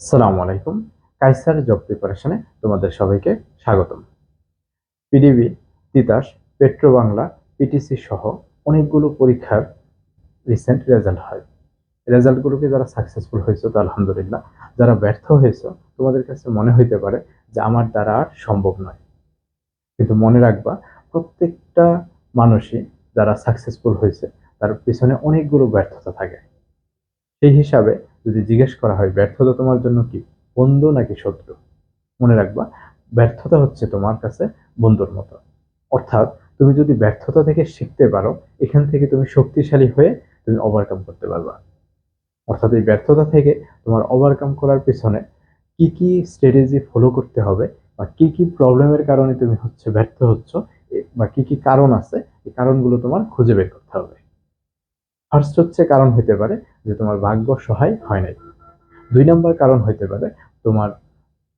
আসসালামু আলাইকুম। কাইসার জব প্রিপারেশনে তোমাদের সবাইকে স্বাগতম। PDB, Titas, petro Bangla, PTC সহ অনেকগুলো পরীক্ষার রিসেন্ট রেজাল্ট হয়। রেজাল্টগুলোকে যারা সাকসেসফুল হয়েছে তো আলহামদুলিল্লাহ, যারা ব্যর্থ হয়েছে তোমাদের কাছে মনে হইতে পারে যে আমার দ্বারা আর সম্ভব নয়। কিন্তু মনে রাখবা, প্রত্যেকটা মানুষই যারা সাকসেসফুল হয়েছে তার পিছনে অনেকগুলো ব্যর্থতা থাকে। সেই হিসাবে যদি জিজ্ঞেস করা হয় ব্যর্থতা তোমার জন্য কি, বন্ধু নাকি শত্রু, মনে রাখবা ব্যর্থতা হচ্ছে তোমার কাছে বন্ধুর মতো। অর্থাৎ তুমি যদি ব্যর্থতা থেকে শিখতে পারো, এখান থেকে তুমি শক্তিশালী হয়ে তুমি ওভারকাম করতে পারবা। অর্থাৎ এই ব্যর্থতা থেকে তোমার ওভারকাম করার পিছনে কি কি স্ট্র্যাটেজি ফলো করতে হবে, বা কি কি প্রবলেমের কারণে তুমি ব্যর্থ হচ্ছ, বা কি কি কারণ আছে, এই কারণগুলো তোমার খুঁজে বের করতে হবে। ফার্স্ট হচ্ছে কারণ হইতে পারে যে তোমার ভাগ্য সহায় হয় নাই। 2 নম্বর কারণ হইতে পারে তোমার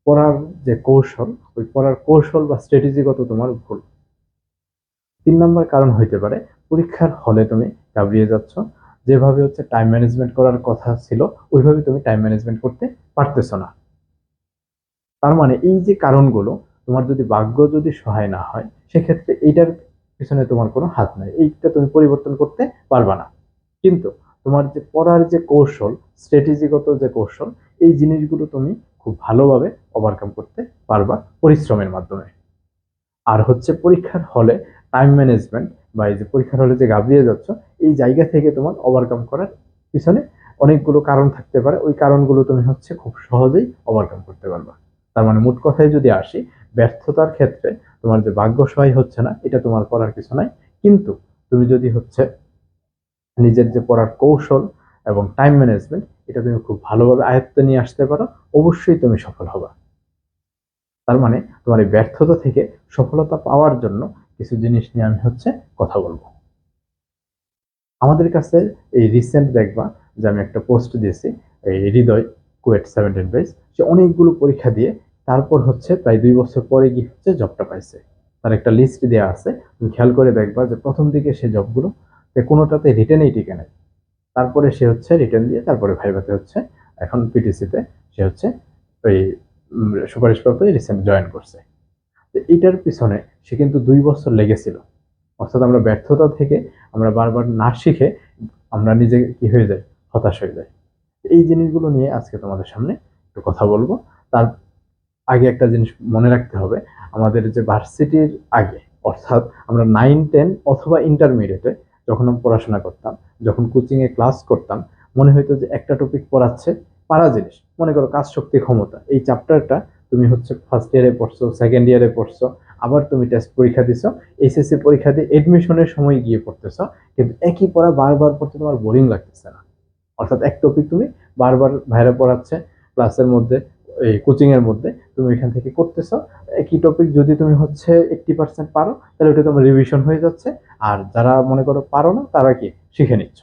পড়ার যে কৌশল, ওই পড়ার কৌশল বা স্ট্র্যাটেজিগত তোমার ভুল। 3 নম্বর কারণ হইতে পারে পরীক্ষার হলে তুমি ঘাবড়িয়ে যাচ্ছ, যেভাবে টাইম ম্যানেজমেন্ট করার কথা ছিল ওইভাবে তুমি টাইম ম্যানেজমেন্ট করতে পারতেছো না। তার মানে এই যে কারণগুলো, তোমার যদি ভাগ্য যদি সহায় না হয়, সেক্ষেত্রে এইটার পিছনে তোমার কোনো হাত নাই, এইটা তুমি পরিবর্তন করতে পারবা না। কিন্তু তোমার যে পড়ার যে কৌশল, স্ট্র্যাটেজিগত যে কৌশল, এই জিনিসগুলো তুমি খুব ভালোভাবে ওভারকাম করতে পারবা পরিশ্রমের মাধ্যমে। আর পরীক্ষার হলে টাইম ম্যানেজমেন্ট, বা এই যে পরীক্ষার হলে যে ঘাবড়িয়ে যাচ্ছ, এই জায়গা থেকে তোমার ওভারকাম করার পিছনে অনেকগুলো কারণ থাকতে পারে। ওই কারণগুলো তুমি খুব সহজেই ওভারকাম করতে পারবা। তার মানে মোট কথায় যদি আসি, ব্যর্থতার ক্ষেত্রে তোমার যে ভাগ্য সহায় হচ্ছে না, এটা তোমার করার কিছু নাই। কিন্তু তুমি যদি নিজের যে পড়ার কৌশল এবং টাইম ম্যানেজমেন্ট, এটা তুমি খুব ভালোভাবে আয়ত্তে নিয়ে আসতে পারো, অবশ্যই তুমি সফল হবা। তার মানে তোমার এই ব্যর্থতা থেকে সফলতা পাওয়ার জন্য কিছু জিনিস নিয়ে আমি কথা বলবো। আমাদের কাছে এই রিসেন্ট দেখবা যে আমি একটা পোস্ট দিয়েছি, এই হৃদয় কুয়েট 17 বেস, সে অনেকগুলো পরীক্ষা দিয়ে তারপর প্রায় 2 বছর পরে গিয়ে জবটা পাইছে। তার একটা লিস্ট দেওয়া আছে, তুমি খেয়াল করে দেখবা যে প্রথম দিকে সে জবগুলো কোনোটাতে রিটেনেই টিকে নেয়। তারপরে সে রিটেন দিয়ে তারপরে ভাইভাতে এখন পিটিসিতে সে ওই সুপারিশপ্রাপ্ত রিসেন্ট জয়েন করছে। এটার পিছনে সে কিন্তু 2 বছর লেগেছিল। অর্থাৎ আমরা ব্যর্থতা থেকে আমরা বারবার না শিখে আমরা নিজে কি হয়ে যাই, হতাশ হয়ে যাই। এই জিনিসগুলো নিয়ে আজকে তোমাদের সামনে একটু কথা বলবো। তার আগে একটা জিনিস মনে রাখতে হবে, আমাদের যে ভার্সিটির আগে, অর্থাৎ আমরা 9-10 অথবা ইন্টারমিডিয়েটে যখন আমি পড়াশোনা করতাম, যখন কোচিংয়ে ক্লাস করতাম, মনে হইতো যে একটা টপিক পড়াচ্ছে, পারা জিনিস, মনে করো কাজ শক্তি ক্ষমতা, এই চ্যাপ্টারটা তুমি ফার্স্ট ইয়ারে পড়ছো, সেকেন্ড ইয়ারে পড়ছো, আবার তুমি টেস্ট পরীক্ষা দিছো, এইচএসসি পরীক্ষা দিয়ে এডমিশনের সময় গিয়ে পড়তেছো, কিন্তু একই পড়া বারবার পড়তে তোমার বোরিং লাগতেছে না। অর্থাৎ এক টপিক তুমি বারবার ভাইরা পড়াচ্ছে ক্লাসের মধ্যে, এই কোচিং এর মধ্যে তুমি এখান থেকে করতেছো, একই টপিক যদি তুমি 80% পারো, তাহলে ওটা তোমার রিভিশন হয়ে যাচ্ছে। আর যারা মনে করো পারো না, তারা কি শিখে নিচ্ছ।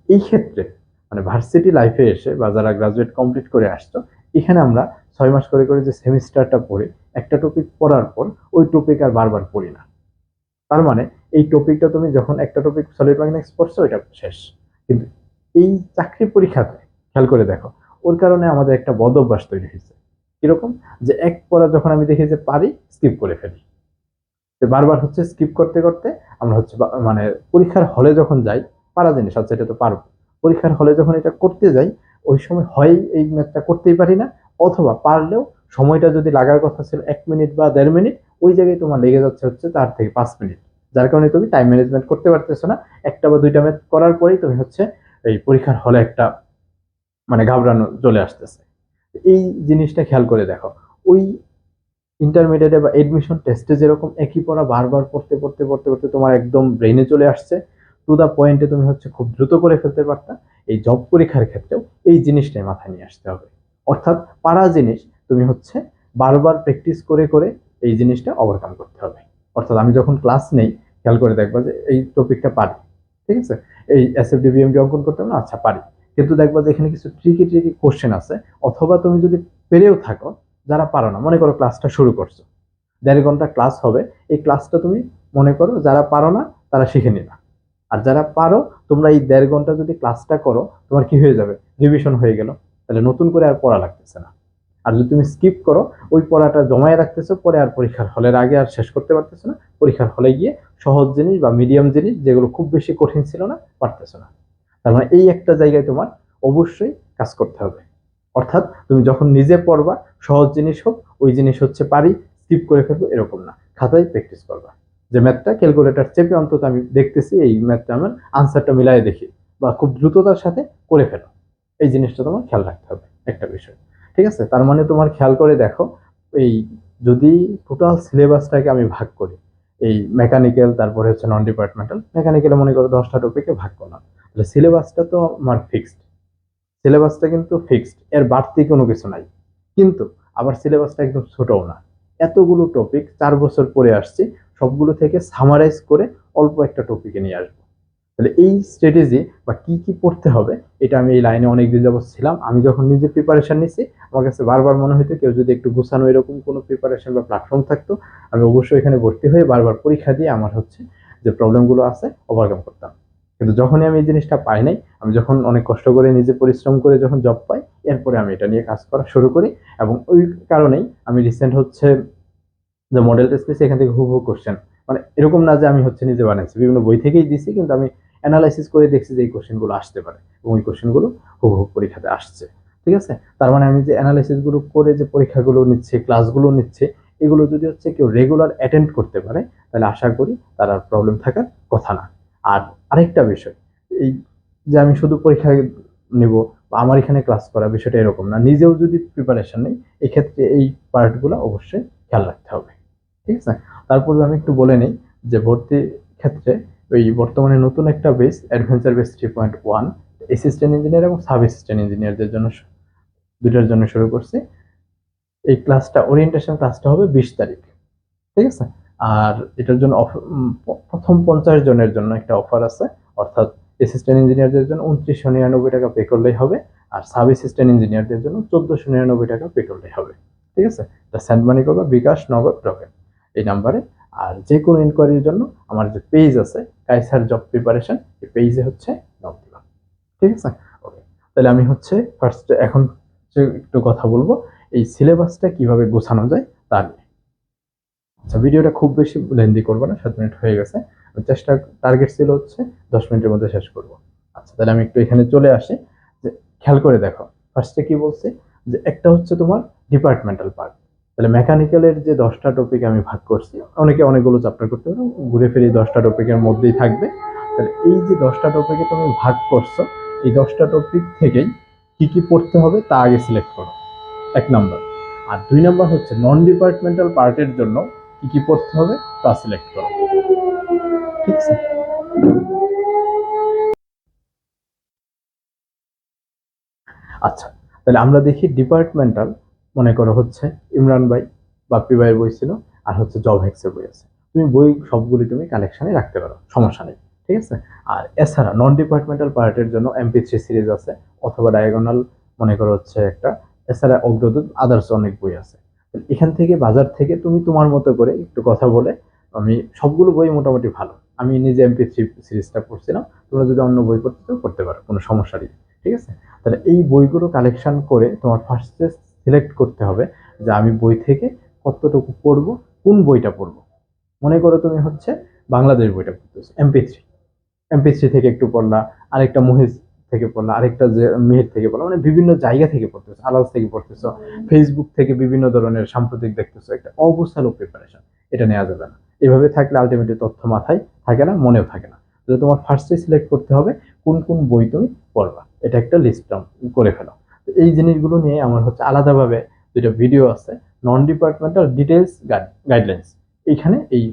এই ক্ষেত্রে মানে ভার্সিটি লাইফে এসে বা যারা গ্রাজুয়েট কমপ্লিট করে আসছো, এখানে আমরা 6 মাস করে করে যে সেমিস্টারটা পড়ি, একটা টপিক পড়ার পর ওই টপিক আর বারবার পড়ি না। তার মানে এই টপিকটা তুমি যখন একটা টপিক সলিড মেকানিক্স পড়ছো, এটা শেষ। কিন্তু এই চাকরি পরীক্ষাতে খেয়াল করে দেখো, ওর কারণে আমাদের একটা বদ অভ্যাস তৈরি হয়েছে। কিরকম, যে এক পড়া যখন আমি দেখি যে পারি, স্কিপ করে ফেলি। বারবার স্কিপ করতে করতে আমরা মানে পরীক্ষার হলে যখন যাই, পারা জিনিস আচ্ছা এটা তো পারবো, পরীক্ষার হলে যখন এটা করতে যাই, ওই সময় হয় এই ম্যাথটা করতেই পারি না, অথবা পারলেও সময়টা যদি লাগার কথা ছিল 1 মিনিট বা 1.5 মিনিট, ওই জায়গায় তোমার লেগে যাচ্ছে 4 থেকে 5 মিনিট। যার কারণে তুমি টাইম ম্যানেজমেন্ট করতে পারতেছো না। একটা বা দুইটা ম্যাথ করার পরেই তুমি এই পরীক্ষার হলে একটা মানে ঘাবড়ানো চলে আসতেছে। এই জিনিসটা খেয়াল করে দেখো, ওই ইন্টারমিডিয়েটে বা এডমিশন টেস্টে যেরকম একই পড়া বারবার পড়তে পড়তে পড়তে পড়তে তোমার একদম ব্রেনে চলে আসছে, টু দা পয়েন্টে তুমি খুব দ্রুত করে ফেলতে পারতা। এই জব পরীক্ষার ক্ষেত্রেও এই জিনিসটাই মাথায় নিয়ে আসতে হবে। অর্থাৎ পারা জিনিস তুমি বারবার প্র্যাকটিস করে করে এই জিনিসটা ওভারকাম করতে হবে। অর্থাৎ আমি যখন ক্লাস নেই, খেয়াল করে দেখবা যে এই টপিকটা পারি, ঠিক আছে, এই এসএফডি বিএমডি অঙ্কন করতে হবে না, আচ্ছা পারি, কিন্তু দেখবা যে এখানে কিছু ট্রিকি ট্রিকি কোশ্চেন আছে। অথবা তুমি যদি পেরেও থাকো, যারা পারো না, মনে করো ক্লাসটা শুরু করছো, 1.5 ঘন্টা ক্লাস হবে, এই ক্লাসটা তুমি মনে করো যারা পারো না তারা শিখে নিবা। আর যারা পারো, তোমরা এই 1.5 ঘন্টা যদি ক্লাসটা করো, তোমার কি হয়ে যাবে, রিভিশন হয়ে গেল। তাহলে নতুন করে আর পড়া লাগতেছে না। আর যদি তুমি স্কিপ করো, ওই পড়াটা জমায়ে রাখতেছো, পরে আর পরীক্ষার হলের আগে আর শেষ করতে পারতেছো না, পরীক্ষার হলে গিয়ে সহজ জিনিস বা মিডিয়াম জিনিস যেগুলো খুব বেশি কঠিন ছিল না পারতেছো না। তার মানে এই একটা জায়গায় তোমার অবশ্যই কাজ করতে হবে। অর্থাৎ তুমি যখন নিজে পড়বা, সহজ জিনিস হোক, ওই জিনিস হচ্ছে পারি স্কিপ করে ফেলবো এরকম না, খাতায় প্র্যাকটিস করবা। যে ম্যাথটা ক্যালকুলেটর চেপে অন্তত আমি দেখতেছি এই ম্যাথটা আমার আনসারটা মিলাই দেখি, বা খুব দ্রুততার সাথে করে ফেলো, এই জিনিসটা তোমার খেয়াল রাখতে হবে একটা বিষয়। ঠিক আছে, তার মানে তোমার খেয়াল করে দেখো, এই যদি টোটাল সিলেবাসটাকে আমি ভাগ করি, এই মেকানিক্যাল তারপরে হচ্ছে নন ডিপার্টমেন্টাল, মেকানিক্যালে মনে করো 10টা টপিকে ভাগ করলাম, তাহলে সিলেবাসটা তো আমার ফিক্সড, সিলেবাসটা কিন্তু ফিক্সড, এর বাড়তি কোনো কিছু নাই। কিন্তু আবার সিলেবাসটা একদম ছোটও না, এতগুলো টপিক 4 বছর পরে আসছি, সবগুলো থেকে সামারাইজ করে অল্প একটা টপিকে নিয়ে আসবো। তাহলে এই স্ট্র্যাটেজি বা কি কি পড়তে হবে, এটা আমি এই লাইনে অনেকদিন যাবত ছিলাম। আমি যখন নিজে প্রিপারেশন নিছি, আমার কাছে বারবার মনে হতো কেউ যদি একটু গুছানো এরকম কোনো প্রিপারেশন বা প্ল্যাটফর্ম থাকতো, আমি অবশ্যই এখানে ভর্তি হয়ে বারবার পরীক্ষা দিয়ে আমার হচ্ছে যে প্রবলেমগুলো আছে ওভারকাম করতাম। কিন্তু যখনই আমি এই জিনিসটা পাই নাই, আমি যখন অনেক কষ্ট করে নিজে পরিশ্রম করে যখন জব পাই, এরপরে আমি এটা নিয়ে কাজ করা শুরু করি। এবং ওই কারণেই আমি রিসেন্ট হচ্ছে যে মডেল টেস্ট নিয়েছি, এখান থেকে হুবহু কোশ্চেন, মানে এরকম না যে আমি হচ্ছে নিজে বানাইছি, বিভিন্ন বই থেকেই দিছি, কিন্তু আমি অ্যানালাইসিস করে দেখছি যে এই কোশ্চেনগুলো আসতে পারে, এবং ওই কোশ্চেনগুলো হুবহু পরীক্ষাতে আসছে। ঠিক আছে, তার মানে আমি যে অ্যানালাইসিসগুলো করে যে পরীক্ষাগুলো নিচ্ছে, ক্লাসগুলো নিচ্ছে, এগুলো যদি হচ্ছে কেউ রেগুলার অ্যাটেন্ড করতে পারে, তাহলে আশা করি তার আর প্রবলেম থাকার কথা না। আর আরেকটা বিষয়, এই যে আমি শুধু পরীক্ষা নিব বা আমার এখানে ক্লাস করা, বিষয়টা এরকম না, নিজেও যদি প্রিপারেশন নেই, এক্ষেত্রে এই পার্টগুলো অবশ্যই খেয়াল রাখতে হবে। ঠিক আছে, তারপরে আমি একটু বলে নিই যে ভর্তির ক্ষেত্রে ওই বর্তমানে নতুন একটা base, adventure base 3.1, assistant engineer এবং সাব অ্যাসিস্ট্যান্ট ইঞ্জিনিয়ারদের জন্য, দুইটার জন্য শুরু করছি। এই ক্লাসটা, ওরিয়েন্টেশন ক্লাসটা হবে 20 তারিখ। ঠিক আছে, আর এটার জন্য প্রথম 50 জনের জন্য একটা অফার আছে, অর্থাৎ অ্যাসিস্ট্যান্ট ইঞ্জিনিয়ারদের জন্য 2999 টাকা পে করলেই হবে, আর সাব অ্যাসিস্ট্যান্ট ইঞ্জিনিয়ারদের জন্য 1499 টাকা পে করলেই হবে। ঠিক আছে, তা সেন্ড মানি করবে বিকাশ, নগদ, রকেট এই নাম্বারে। আর যে কোনো ইনকোয়ারির জন্য আমার যে পেজ আছে কাইসার জব প্রিপারেশন, এই পেজে হচ্ছে নক দিবা। ঠিক আছে, ওকে। তাহলে আমি হচ্ছে ফার্স্ট এখন একটু কথা বলবো এই সিলেবাসটা কিভাবে গোছানো যায় তা নিয়ে। আচ্ছা, ভিডিওটা খুব বেশি লেন্দি করবো না, 7 মিনিট হয়ে গেছে। চেষ্টা, টার্গেট ছিল হচ্ছে 10 মিনিটের মধ্যে শেষ করব। আচ্ছা, তাহলে আমি একটু এখানে চলে আসি, যে খেয়াল করে দেখো ফার্স্টে কি বলছে, যে একটা হচ্ছে তোমার ডিপার্টমেন্টাল পার্ট। তাহলে মেকানিক্যালের যে 10টা টপিক আমি ভাগ করছি, অনেকে অনেকগুলো চ্যাপ্টার করতে পারো, ঘুরে ফিরে 10টা টপিকের মধ্যেই থাকবে। তাহলে এই যে 10টা টপিকে তুমি ভাগ করছো, এই 10টা টপিক থেকেই কি কি পড়তে হবে তা আগে সিলেক্ট করো, 1 নাম্বার। আর 2 নাম্বার হচ্ছে নন ডিপার্টমেন্টাল পার্টের জন্য কি কি পড়তে হবে তা সিলেক্ট করো। ঠিক আছে, আচ্ছা, তাহলে আমরা দেখি ডিপার্টমেন্টাল, মনে করো হচ্ছে ইমরান ভাই, বাপ্পি ভাইয়ের বই ছিল, আর হচ্ছে জব হ্যাক্সের বই আছে, তুমি বই সবগুলি তুমি কালেকশনে রাখতে পারো, সমস্যা নেই। ঠিক আছে, আর এছাড়া নন ডিপার্টমেন্টাল পার্টের জন্য MP3 সিরিজ আছে, অথবা ডায়াগোনাল, মনে করো হচ্ছে একটা, এছাড়া অগ্রদূত, আদার্স অনেক বই আছে। এখান থেকে বাজার থেকে তুমি তোমার মতো করে একটু কথা বলে, আমি সবগুলো বই মোটামুটি ভালো, আমি নিজে MP3 সিরিজটা পড়ছিলাম, তোমরা যদি অন্য বই পড়তে চাও পড়তে পারো, কোনো সমস্যা নেই। ঠিক আছে, তাহলে এই বইগুলো কালেকশন করে তোমার ফার্স্টে সিলেক্ট করতে হবে যে আমি বই থেকে কতটুকু পড়বো, কোন বইটা পড়বো। মনে করো তুমি হচ্ছে বাংলাদেশ বইটা পড়তেছো, এমপি থ্রি থেকে একটু পড়লা, আরেকটা মুহিজ থেকে পড়লা, আরেকটা যে মেহের থেকে পড়লা, মানে বিভিন্ন জায়গা থেকে পড়তেছো, আলাদা থেকে পড়তেছো, ফেসবুক থেকে বিভিন্ন ধরনের সাম্প্রতিক দেখতেছো, একটা অবস্থালো প্রিপারেশন, এটা নেওয়া যাবে না। এভাবে থাকলে আলটিমেটলি তথ্য মাথায় থাকে না, মনেও থাকে না। তাহলে তোমার ফার্স্টে সিলেক্ট করতে হবে কোন কোন বই তুমি পড়বা, এটা একটা লিস্ট করে ফেলো। এই জিনিসগুলো নিয়ে আমার হচ্ছে আলাদাভাবে 2টা ভিডিও আছে, নন ডিপার্টমেন্টাল ডিটেলস গাইডলাইন্স, এইখানে এই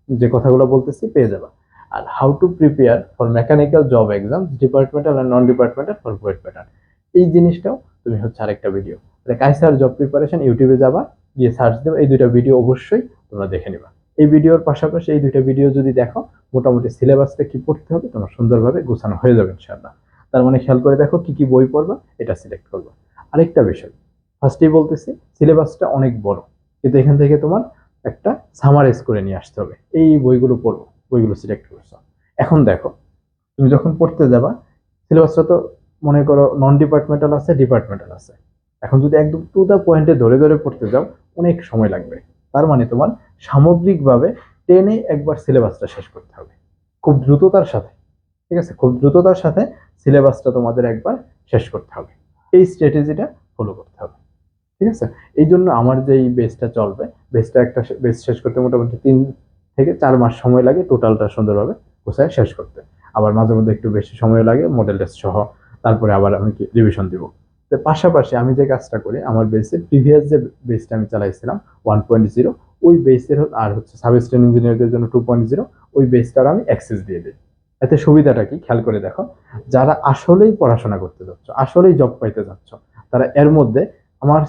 যে কথাগুলো বলতেছি পেয়ে যাবা। আর how to prepare for mechanical job exam departmental আর non departmental for BUET pattern, এই জিনিসটাও তুমি হচ্ছে আরেকটা ভিডিও, কাইসার জব প্রিপারেশন ইউটিউবে যাবা, গিয়ে সার্চ দেবে, এই 2টা ভিডিও অবশ্যই তোমরা দেখে নিবা। এই ভিডিওর পাশাপাশি এই 2টা ভিডিও যদি দেখো, মোটামুটি সিলেবাসটা কি পড়তে হবে তোমার সুন্দরভাবে গোছানো হয়ে যাবে ইনশাআল্লাহ। তার মানে খেয়াল করে দেখো কি কি বই পড়বা, এটা সিলেক্ট করবা। আরেকটা বিষয়, ফার্স্টেই বলতেছি সিলেবাসটা অনেক বড়, কিন্তু এখান থেকে তোমার একটা সামারাইজ করে নিয়ে আসতে হবে, এই বইগুলো পড়বো, বইগুলো সিলেক্ট করছো। এখন দেখো, তুমি যখন পড়তে যাবা, সিলেবাসটা তো মনে করো নন ডিপার্টমেন্টাল আছে, ডিপার্টমেন্টাল আছে। এখন যদি একদম টু দা পয়েন্টে ধরে ধরে পড়তে যাও অনেক সময় লাগবে। তার মানে তোমার সামগ্রিকভাবে টেনে একবার সিলেবাসটা শেষ করতে হবে খুব দ্রুততার সাথে। ঠিক আছে, খুব দ্রুততার সাথে সিলেবাসটা তোমাদের একবার শেষ করতে হবে। এই স্ট্র্যাটেজিটা ফলো করতে হবে। ঠিক আছে, এই জন্য আমার যে এই বেসটা চলবে, বেসটা একটা বেস শেষ করতে মোটামুটি 3 থেকে 4 মাস সময় লাগে টোটালটা সুন্দরভাবে গোছায় শেষ করতে। আবার মাঝে মধ্যে একটু বেশি সময় লাগে মডেল টেস্ট সহ, তারপরে আবার আমি রিভিশন দিব। তো পাশাপাশি আমি যে কাজটা করি, আমার বেসে প্রিভিয়াস যে বেসটা আমি চালাইছিলাম 1.0, ওই বেসের আর হচ্ছে সাবস্টেন ইঞ্জিনিয়ারদের জন্য 2.0, ওই বেসটার আমি অ্যাক্সেস দিয়ে দিই। এতে সুবিধাটা কি খেয়াল করে দেখো, যারা আসলেই পড়াশোনা করতে যাচ্ছ, আসলেই জব পাইতে যাচ্ছ, তারা এর মধ্যে আমার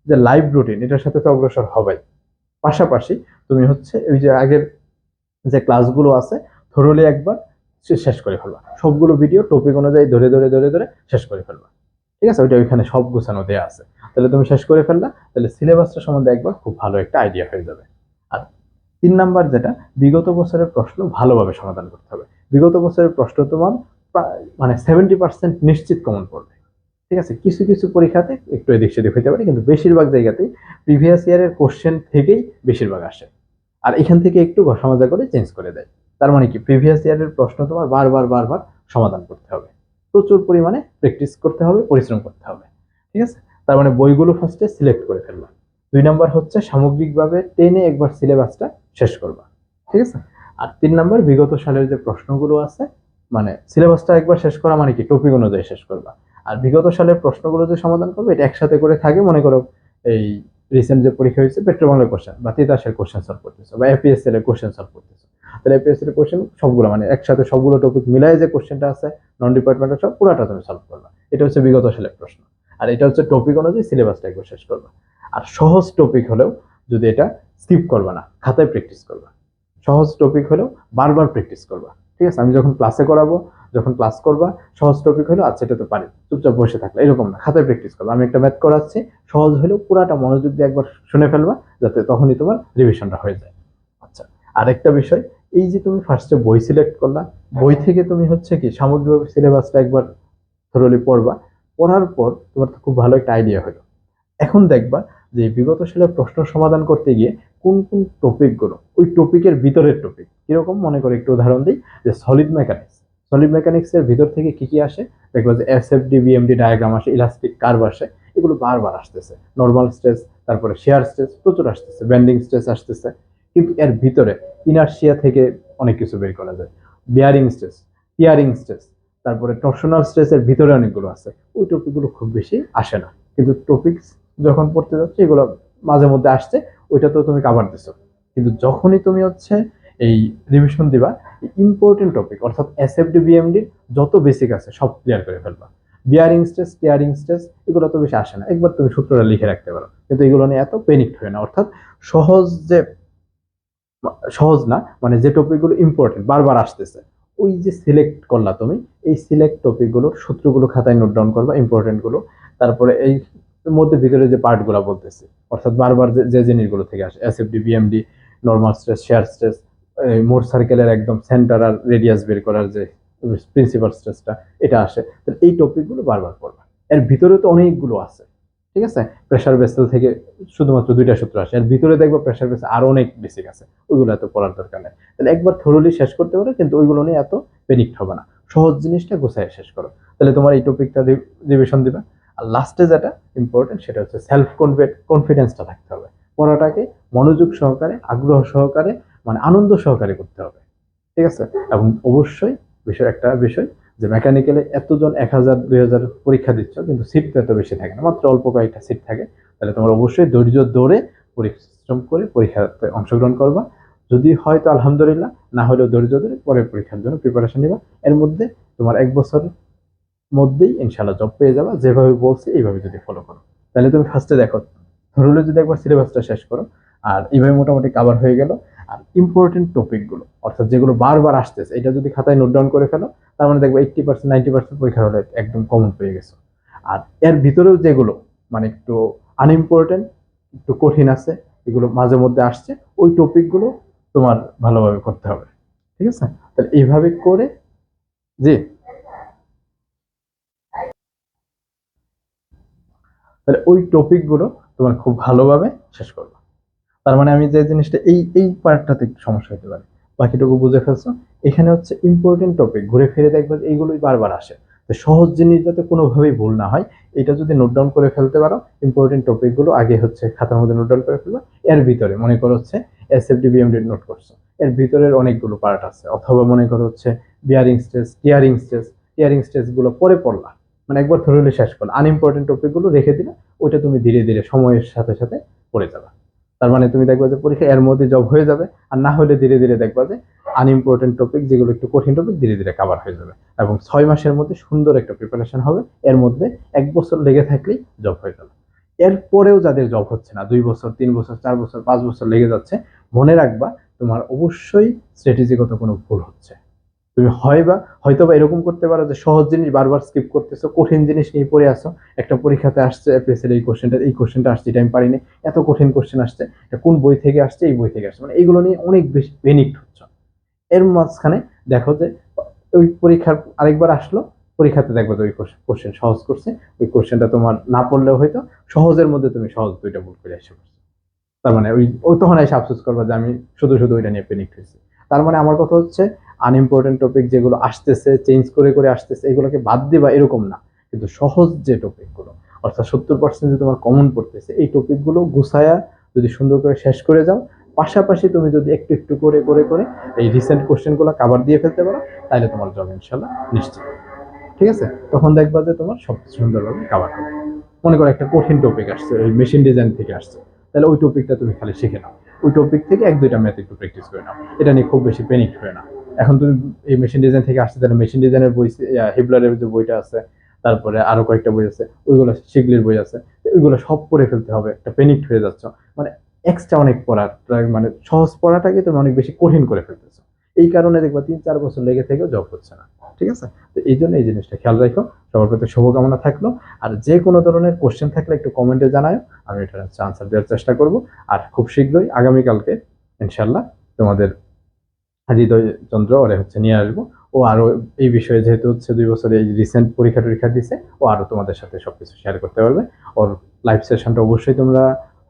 যে লাইভ রুটিন এটার সাথে তো অগ্রসর হবেই। পাশাপাশি তুমি হচ্ছে ওই যে আগের যে ক্লাসগুলো আছে থরলি একবার শেষ করে ফেলবা, সবগুলো ভিডিও টপিক অনুযায়ী ধরে ধরে ধরে ধরে শেষ করে ফেলবা। ঠিক আছে, ওইটা ওইখানে সব গোছানো দেওয়া আছে। তাহলে তুমি শেষ করে ফেললা, তাহলে সিলেবাসটা সম্বন্ধে একবার খুব ভালো একটা আইডিয়া হয়ে যাবে। আর 3 নাম্বার যেটা, বিগত বছরের প্রশ্ন ভালোভাবে সমাধান করতে হবে। বিগত বছরের প্রশ্ন তোমার মানে 70% নিশ্চিত কমন পড়বে। ঠিক আছে, কিছু কিছু পরীক্ষাতে একটু এদিক সেদিক হইতে পারে, কিন্তু বেশিরভাগ জায়গাতেই প্রিভিয়াস ইয়ারের কোশ্চেন থেকেই বেশিরভাগ আসে। আর এখান থেকে একটু ঘষা মাজা করে চেঞ্জ করে দেয়। তার মানে কি, প্রিভিয়াস ইয়ারের প্রশ্ন তোমার বারবার বারবার সমাধান করতে হবে, প্রচুর পরিমাণে প্র্যাকটিস করতে হবে, পরিশ্রম করতে হবে। ঠিক আছে, তার মানে বইগুলো ফার্স্টে সিলেক্ট করে ফেলবা। 2 নাম্বার হচ্ছে সামগ্রিকভাবে টেনে একবার সিলেবাসটা শেষ করবা। ঠিক আছে, আর 3 নাম্বার বিগত সালের যে প্রশ্নগুলো আছে, মানে সিলেবাসটা একবার শেষ করা মানে কি টপিক অনুযায়ী শেষ করবা। আর বিগত সালের প্রশ্নগুলো যে সমাধান করবে এটা একসাথে করে থাকে, মনে করো এই রিসেন্ট যে পরীক্ষা হয়েছে পেট্রো বাংলা কোশ্চেন বা তিতাসের কোশ্চেন সলভ করতেছো, বা এপিএসসি এর কোশ্চেন সলভ করতেছো, তাহলে এপিএসসি এর কোশ্চেন সবগুলো মানে একসাথে সবগুলো টপিক মিলাই যে কোশ্চেনটা আছে নন ডিপার্টমেন্টাল সব পুরাটা তুমি সলভ করবা। এটা হচ্ছে বিগত সালের প্রশ্ন। আর এটা হচ্ছে টপিক অনুযায়ী সিলেবাসটা একবার শেষ করবা। আর সহজ টপিক হলেও যদি এটা স্কিপ করবা না, খাতায় প্র্যাকটিস করবা। সহজ টপিক হলেও বারবার প্র্যাকটিস করবা। ঠিক আছে, আমি যখন ক্লাসে করাবো, যখন ক্লাস করবা, সহজ টপিক হলো আচ্ছা এটা তো পারি, চুপচাপ বসে থাকলে এরকম না, খাতায় প্র্যাকটিস করবা। আমি একটা ম্যাথ করাচ্ছি, সহজ হলেও পুরাটা মনোযোগ দিয়ে একবার শুনে ফেলবা, যাতে তখনই তোমার রিভিশনটা হয়ে যায়। আচ্ছা, আরেকটা বিষয়, এই যে তুমি ফার্স্টে বই সিলেক্ট করলা, বই থেকে তুমি হচ্ছে কি সামগ্রিক সিলেবাসটা একবার থরলি পড়বা। পড়ার পর তোমার তো খুব ভালো একটা আইডিয়া হলো। এখন দেখবা যে বিগত সালের প্রশ্ন সমাধান করতে গিয়ে কোন কোন টপিকগুলো ওই টপিকের ভিতরের টপিক কিরকম, মনে করে একটু উদাহরণ দিই, যে সলিড মেকানিক্স, সলিড মেকানিক্স এর ভিতর থেকে কি কি আসে দেখবা, যে এসএফডি বিএমডি ডায়াগ্রাম আসে, ইলাস্টিক কার্ভ আসে, এগুলো বারবার আসতেছে। নর্মাল স্ট্রেস, তারপরে শেয়ার স্ট্রেস প্রচুর আসতেছে, বেন্ডিং স্ট্রেস আসতেছে। কিন্তু এর ভিতরে ইনার্শিয়া থেকে অনেক কিছু বের করা যায়, বিয়ারিং স্ট্রেস, টিয়ারিং স্ট্রেস, তারপরে টর্শনাল স্ট্রেসের ভিতরে অনেকগুলো আছে। ওই টপিকগুলো খুব বেশি আসে না, কিন্তু টপিক যখন পড়তে যাচ্ছে এগুলো মাঝে মধ্যে আসছে, ওইটা তো তুমি কাভার দিছো। কিন্তু যখনই তুমি হচ্ছে এই রিভিশন দিবা, ইম্পর্টেন্ট টপিক অর্থাৎ এসএফডি বিএমডি যত বেসিক আছে সব ক্লিয়ার করে ফেলবা। বিয়ারিং স্ট্রেস, টিয়ারিং স্ট্রেস এগুলো তো বেশি আসে না, একবার তুমি সূত্রটা লিখে রাখতে পারো, কিন্তু এগুলো নিয়ে এত পেনিকড হয় না। অর্থাৎ সহজ যে, সহজ না মানে যে টপিকগুলো ইম্পর্টেন্ট বারবার আসতেছে, ওই যে সিলেক্ট করলা তুমি, এই সিলেক্ট টপিকগুলোর সূত্রগুলো খাতায় নোট ডাউন করবা, ইম্পর্টেন্ট গুলো। তারপরে এই মধ্যে ভিতরে যে পার্টগুলো বলতেছি, অর্থাৎ বারবার যে জিনিসগুলো থেকে আসে, SFD BMD, normal stress, share stress, মোট সার্কেলের একদম সেন্টার আর রেডিয়াস বের করার যে প্রিন্সিপাল স্ট্রেসটা, এটা আসে। তাহলে এই টপিকগুলো বারবার পড়বা। এর ভিতরে তো অনেকগুলো আছে। ঠিক আছে, প্রেসার ভেসেল থেকে শুধুমাত্র 2টা সূত্র আসে, এর ভিতরে দেখবো প্রেসার ভেসেল আরো অনেক বেসিক আছে, ওইগুলো এত পড়ার দরকার নেই। তাহলে একবার থরলি শেষ করতে পারো, কিন্তু ওইগুলো নিয়ে এত পেনিকড হবে না, সহজ জিনিসটা গোছায় শেষ করো। তাহলে তোমার এই টপিকটা রিভিশন দিবা। আর লাস্টে যেটা ইম্পর্টেন্ট সেটা হচ্ছে সেলফ কনফিডেন্সটা থাকতে হবে। পড়াটাকে মনোযোগ সহকারে, আগ্রহ সহকারে, মানে আনন্দ সহকারে করতে হবে। ঠিক আছে, এবং অবশ্যই একটা বিষয়, যে মেকানিক্যালে এতজন 1000 2000 পরীক্ষা দিচ্ছ, কিন্তু সিট তো এত বেশি থাকে না, মাত্র অল্প কয়েকটা সিট থাকে। তাহলে তোমার অবশ্যই ধৈর্য ধরে পরিশ্রম করে পরীক্ষাতে অংশগ্রহণ করবা। যদি হয়তো আলহামদুলিল্লাহ, না হলেও ধৈর্য ধরে পরের পরীক্ষার জন্য প্রিপারেশন নিবা। এর মধ্যে তোমার 1 বছর মধ্যেই ইনশাল্লাহ জব পেয়ে যাবা, যেভাবে বলছে এইভাবে যদি ফলো করো। তাহলে তুমি ফার্স্টে দেখো, ধরলে যদি একবার সিলেবাসটা শেষ করো, আর এইভাবে মোটামুটি কাভার হয়ে গেল। আর ইম্পর্টেন্ট টপিকগুলো অর্থাৎ যেগুলো বারবার আসতেছে, এটা যদি খাতায় নোট ডাউন করে ফেলো, তার মানে দেখবো 80% 90% পরীক্ষা হলে একদম কমন পেয়ে গেছো। আর এর ভিতরেও যেগুলো মানে একটু আনইম্পর্টেন্ট, একটু কঠিন আছে, এগুলো মাঝে মধ্যে আসছে, ওই টপিকগুলো তোমার ভালোভাবে করতে হবে। ঠিক আছে, তাহলে এইভাবে করে, জি। তাহলে ওই টপিকগুলো তোমার খুব ভালোভাবে শেষ করবে। তার মানে আমি যে জিনিসটা এই পার্টটাতে একটু সমস্যা হতে পারে, বাকিটুকু বুঝে ফেলছো। এখানে হচ্ছে ইম্পর্টেন্ট টপিক ঘুরে ফিরে দেখবে এইগুলোই বারবার আসে। তো সহজ জিনিস যাতে কোনোভাবেই ভুল না হয়, এটা যদি নোট ডাউন করে ফেলতে পারো, ইম্পর্টেন্ট টপিকগুলো আগে হচ্ছে খাতার মধ্যে নোট ডাউন করে ফেলবে। এর ভিতরে মনে করো হচ্ছে এসএফডি বিএমডি নোট করছো, এর ভিতরের অনেকগুলো পার্ট আছে, অথবা মনে করো হচ্ছে বিয়ারিং স্টেজ, টিয়ারিং স্টেজ গুলো পরে পড়লা, মানে একবার থরলি শেষ করলা, আনইম্পর্টেন্ট টপিকগুলো রেখে দিলে ওইটা তুমি ধীরে ধীরে সময়ের সাথে সাথে পড়ে যাবে। তার মানে তুমি দেখবা যে পরীক্ষা এর মধ্যে জব হয়ে যাবে, আর না হলে ধীরে ধীরে দেখবা যে আনইম্পর্টেন্ট টপিক যেগুলো একটু কঠিন টপিক ধীরে ধীরে কভার হয়ে যাবে, এবং 6 মাসের মধ্যে সুন্দর একটা প্রিপারেশন হবে। এর মধ্যে 1 বছর লেগে থাকলেই জব হয়ে যাবে। এরপরেও যাদের জব হচ্ছে না, 2 বছর 3 বছর 4 বছর 5 বছর লেগে যাচ্ছে, মনে রাখবা তোমার অবশ্যই স্ট্র্যাটেজিগত কোনো ভুল হচ্ছে। তুমি হয়তোবা এরকম করতে পারো যে সহজ জিনিস বারবার স্কিপ করতেছো, কঠিন জিনিস নিয়ে পড়ে আসো। একটা পরীক্ষাতে আসছে এপিএসসির এই কোশ্চেনটা আসছে, এটা আমি পারিনি, এত কঠিন কোশ্চেন আসছে, এটা কোন বই থেকে আসছে, এই বই থেকে আসছে, মানে এইগুলো নিয়ে অনেক বেশি পেনিকড হচ্ছে। এর মাঝখানে দেখো যে ওই পরীক্ষার আরেকবার আসলো, পরীক্ষাতে দেখবো যে ওই কোশ্চেন সহজ করছে, ওই কোশ্চেনটা তোমার না পড়লেও হয়তো সহজের মধ্যে তুমি সহজ দুইটা ভুল করে এসে পড়ছো। তার মানে ওই ওই তখন এসে আফসোস করবা যে আমি শুধু শুধু ওইটা নিয়ে পেনিক হয়েছি। তার মানে আমার কথা হচ্ছে আনইম্পর্টেন্ট টপিক যেগুলো আসতেছে, চেঞ্জ করে করে আসতেছে, এগুলোকে বাদ দিবা এরকম না, কিন্তু সহজ যে টপিকগুলো, অর্থাৎ 70% যে তোমার কমন পড়তেছে, এই টপিকগুলো গুছায়া যদি সুন্দর করে শেষ করে যাও, পাশাপাশি তুমি যদি একটু একটু করে করে করে এই রিসেন্ট কোশ্চেনগুলো কাভার দিয়ে ফেলতে পারো, তাহলে তোমার জব ইনশাল্লাহ নিশ্চিত। ঠিক আছে, তখন দেখবা যে তোমার সব সুন্দরভাবে কাভার হবে। মনে করো একটা কঠিন টপিক আসছে, ওই মেশিন ডিজাইন থেকে আসছে, তাহলে ওই টপিকটা তুমি খালি শিখে নাও, ওই টপিক থেকে 1-2টা ম্যাথ একটু প্র্যাকটিস করে নাও, এটা নিয়ে খুব বেশি প্যানিক হয় না। এখন তুমি এই মেশিন ডিজাইন থেকে আসছে, তাহলে মেশিন ডিজাইনের বই, হিবলারের যে বইটা আছে, তারপরে আরো কয়েকটা বই আছে, ওইগুলো শিগগির বই আছে, ওইগুলো সব পড়ে ফেলতে হবে, একটা প্যানিক হয়ে যাচ্ছ, মানে এক্সট্রা অনেক পড়ার, মানে সহজ পড়াটাকে তুমি অনেক বেশি কঠিন করে ফেলতেছো। এই কারণে দেখবা 3-4 বছর লেগে থেকেও জব হচ্ছে না। ঠিক আছে, তো এই জন্য এই জিনিসটা খেয়াল রাখো। সবার প্রতি শুভকামনা থাকলো। আর যে কোনো ধরনের কোশ্চেন থাকলে একটু কমেন্টে জানাও, আমি এটার আনসার দেওয়ার চেষ্টা করব। আর খুব শীঘ্রই আগামীকালকে ইনশাল্লাহ তোমাদের হৃদয় চন্দ্র ওরে হচ্ছে নিয়ে আসবো। ও আরো এই বিষয়ে, যেহেতু হচ্ছে 2 বছর এই রিসেন্ট পরীক্ষা টরীক্ষা দিছে, ও আরো তোমাদের সাথে সবকিছু শেয়ার করতে পারবে। ওর লাইভ সেশনটা অবশ্যই তোমরা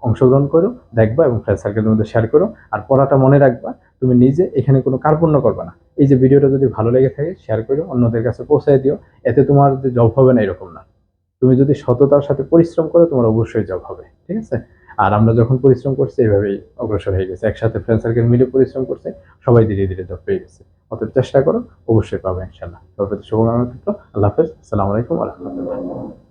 অংশগ্রহণ করো, দেখবা এবং ফ্রেন্ড সার্কেলের মধ্যে শেয়ার করো। আর পড়াটা মনে রাখবা, তুমি নিজে এখানে কোনো কার্পণ্য করবে না। এই যে ভিডিওটা যদি ভালো লেগে থাকে শেয়ার করো, অন্যদের কাছে পৌঁছায় দিও। এতে তোমার যে জব হবে না এরকম না, তুমি যদি সততার সাথে পরিশ্রম করো তোমার অবশ্যই জব হবে। ঠিক আছে, আর আমরা যখন পরিশ্রম করছি এইভাবেই অগ্রসর হয়ে গেছে, একসাথে ফ্রেন্ড সার্কেল মিলে পরিশ্রম করছে, সবাই ধীরে ধীরে জব পেয়ে গেছে। অতএব চেষ্টা করো, অবশ্যই পাবে ইনশাল্লাহ। সবার প্রতি শুভকামনা থাকলো। আল্লাহ হাফেজ, আসসালামু আলাইকুম ওয়া রাহমাতুল্লাহ।